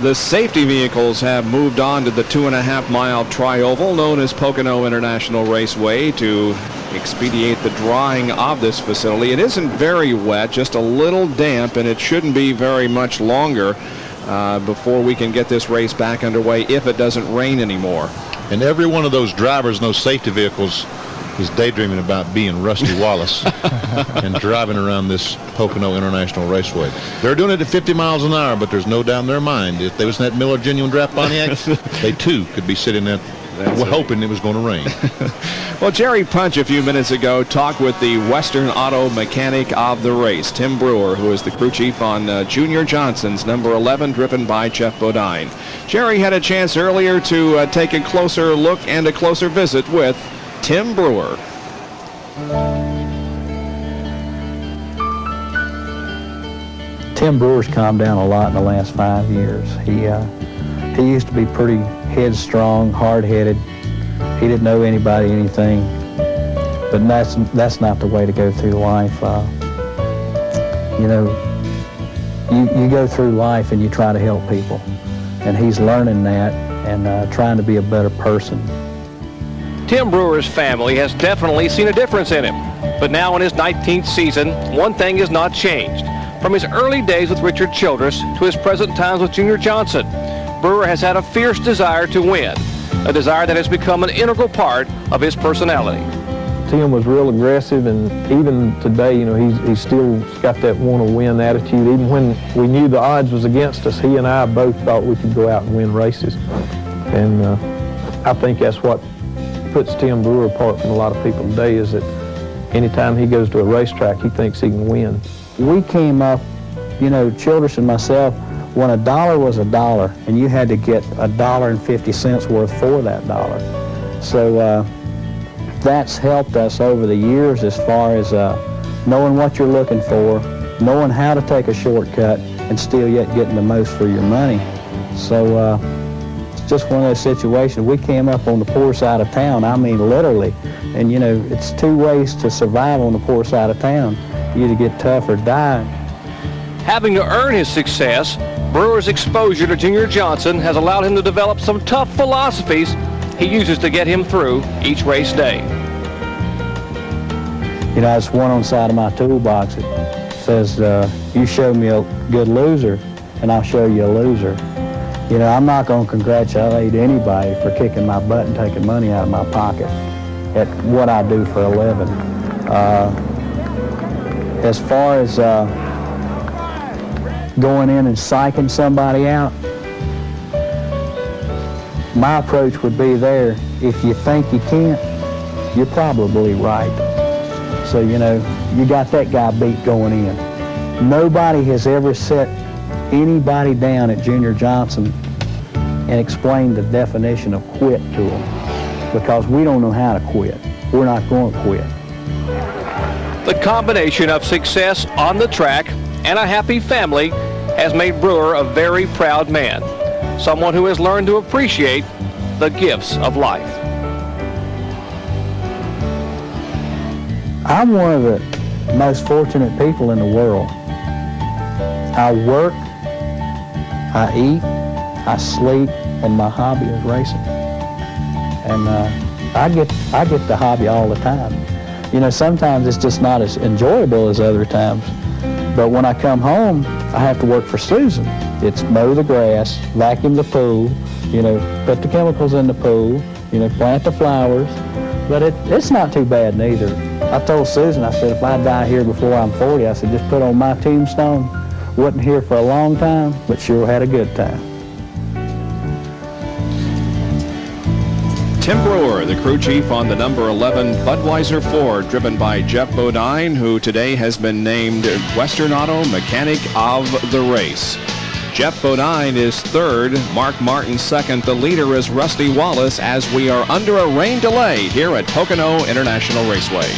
The safety vehicles have moved on to the 2.5-mile tri-oval known as Pocono International Raceway to expedite the drying of this facility. It isn't very wet, just a little damp, and it shouldn't be very much longer before we can get this race back underway if it doesn't rain anymore. And every one of those drivers in those safety vehicles is daydreaming about being Rusty Wallace and driving around this Pocono International Raceway. They're doing it at 50 miles an hour, but there's no doubt in their mind if they was in that Miller Genuine Draft Pontiac, they too could be sitting there hoping it was going to rain. Well, Jerry Punch a few minutes ago talked with the Western Auto mechanic of the race, Tim Brewer, who is the crew chief on Junior Johnson's number 11, driven by Jeff Bodine. Jerry had a chance earlier to take a closer look and a closer visit with Tim Brewer. Tim Brewer's calmed down a lot in the last 5 years. He used to be pretty headstrong, hard-headed. He didn't know anybody anything, but that's not the way to go through life. You know, you go through life and you try to help people, and he's learning that and trying to be a better person. Tim Brewer's family has definitely seen a difference in him, but now in his 19th season, one thing has not changed. From his early days with Richard Childress to his present times with Junior Johnson, Brewer has had a fierce desire to win, a desire that has become an integral part of his personality. Tim was real aggressive, and even today, you know, he's still got that want-to-win attitude. Even when we knew the odds was against us, he and I both thought we could go out and win races. And I think that's what puts Tim Brewer apart from a lot of people today, is that anytime he goes to a racetrack, he thinks he can win. We came up, you know, Childress and myself, when a dollar was a dollar, and you had to get $1.50 worth for that dollar. So that's helped us over the years as far as knowing what you're looking for, knowing how to take a shortcut, and still yet getting the most for your money. So it's just one of those situations. We came up on the poor side of town, I mean literally. And you know, it's two ways to survive on the poor side of town. You either get tough or die. Having to earn his success, Brewer's exposure to Junior Johnson has allowed him to develop some tough philosophies he uses to get him through each race day. You know, it's one on the side of my toolbox. It says, you show me a good loser, and I'll show you a loser. You know, I'm not going to congratulate anybody for kicking my butt and taking money out of my pocket at what I do for a living. As far as going in and psyching somebody out, my approach would be there, if you think you can't, you're probably right. So, you know, you got that guy beat going in. Nobody has ever set anybody down at Junior Johnson and explained the definition of quit to them, because we don't know how to quit. We're not going to quit. The combination of success on the track and a happy family has made Brewer a very proud man, someone who has learned to appreciate the gifts of life. I'm one of the most fortunate people in the world. I work, I eat, I sleep, and my hobby is racing. And I get the hobby all the time. You know, sometimes it's just not as enjoyable as other times. But when I come home, I have to work for Susan. It's mow the grass, vacuum the pool, you know, put the chemicals in the pool, you know, plant the flowers. But it's not too bad neither. I told Susan, I said, if I die here before I'm 40, I said, just put on my tombstone, wasn't here for a long time, but sure had a good time. Tim Brewer, the crew chief on the number 11 Budweiser Ford, driven by Jeff Bodine, who today has been named Western Auto Mechanic of the Race. Jeff Bodine is third, Mark Martin second. The leader is Rusty Wallace as we are under a rain delay here at Pocono International Raceway.